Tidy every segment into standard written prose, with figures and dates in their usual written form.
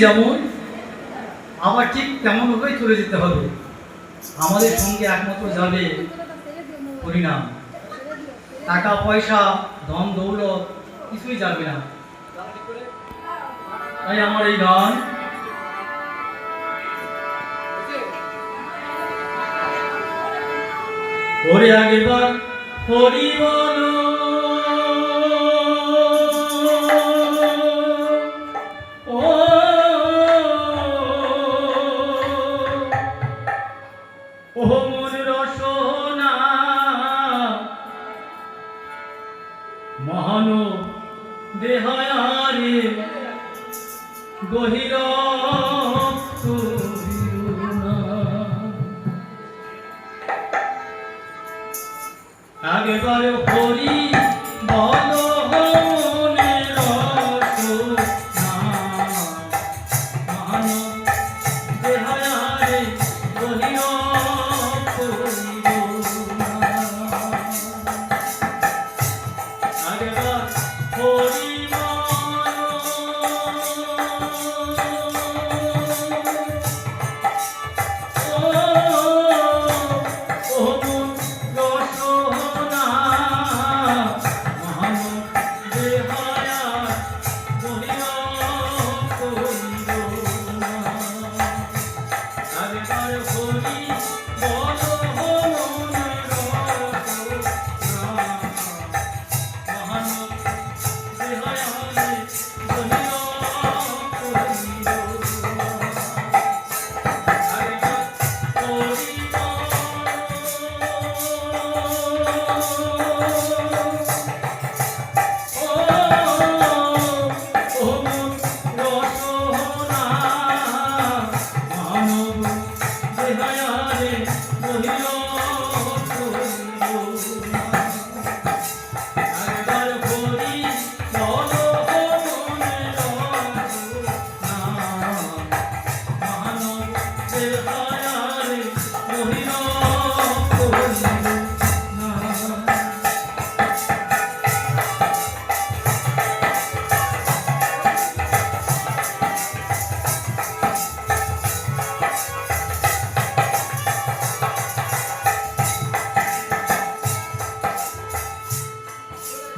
যেমন আবার ঠিক তেমনভাবেই চলে যেতে হবে। আমাদের সঙ্গে একমাত্র যাবে হরিনাম। টাকা পয়সা ধন দৌলত কিছুই যাবে না। তাই আমার এই গান ওরে আগেবার হরি বলো ও মন রসনা মহান দেহায়ারে গহির আগেবার হরি বলো মনের রসনা মহান দেহায়ারে গহির আগেবার হরি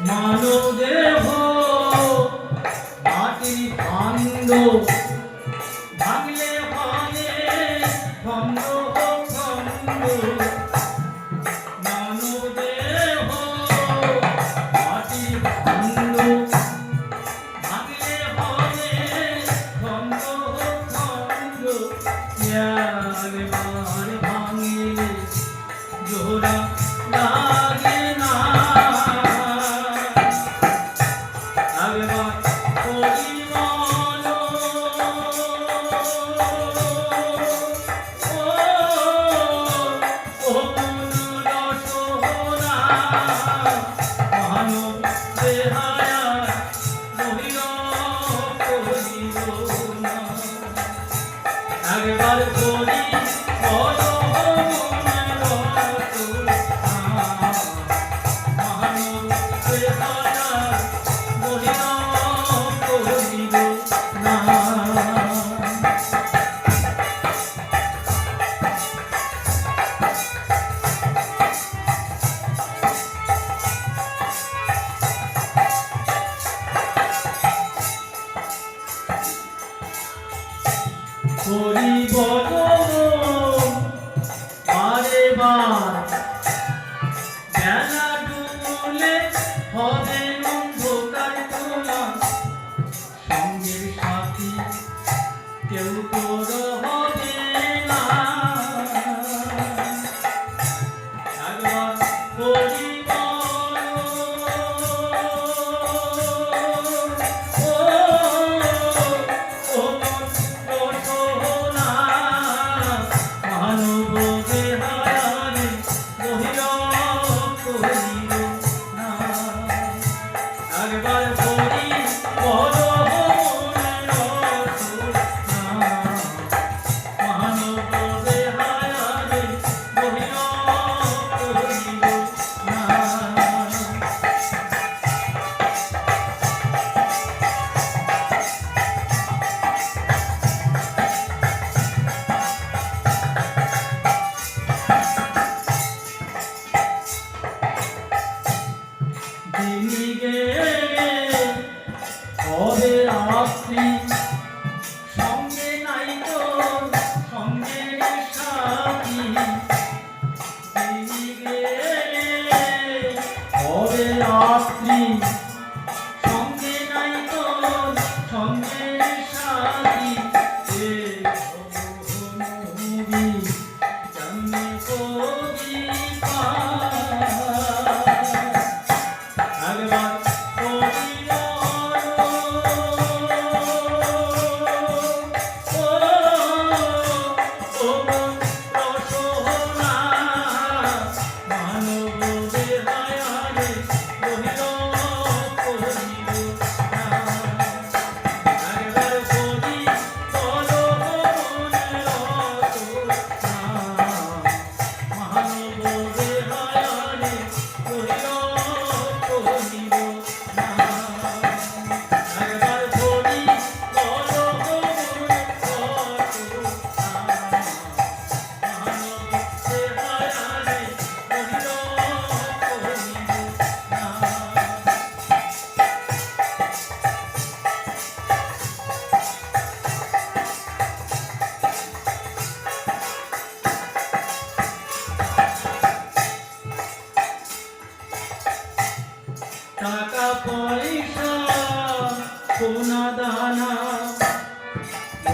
মানব দেহ মাটির ভাণ্ড ভাঙলে ভাঙে খণ্ড খণ্ড মানব দেহ মাটির ভাণ্ড ভাঙলে ভাঙে খণ্ড খণ্ড একবার ভাঙিলে জোড়া লাগে না হরি বলো বারে বার বেলা ডুবলে হবে অন্ধকার তোলা সঙ্গের সাথী কেউ তোর হবে না একবার হরি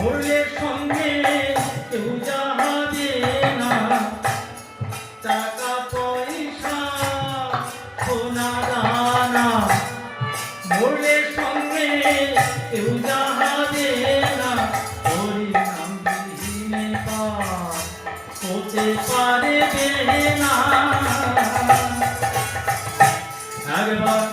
মরলে সঙ্গে কেউ যাবে না, টাকা পয়সা সোনা দানা। মরলে সঙ্গে কেউ যাবে না, হরিনাম বিহীনে পার হতে পারবে না। একবার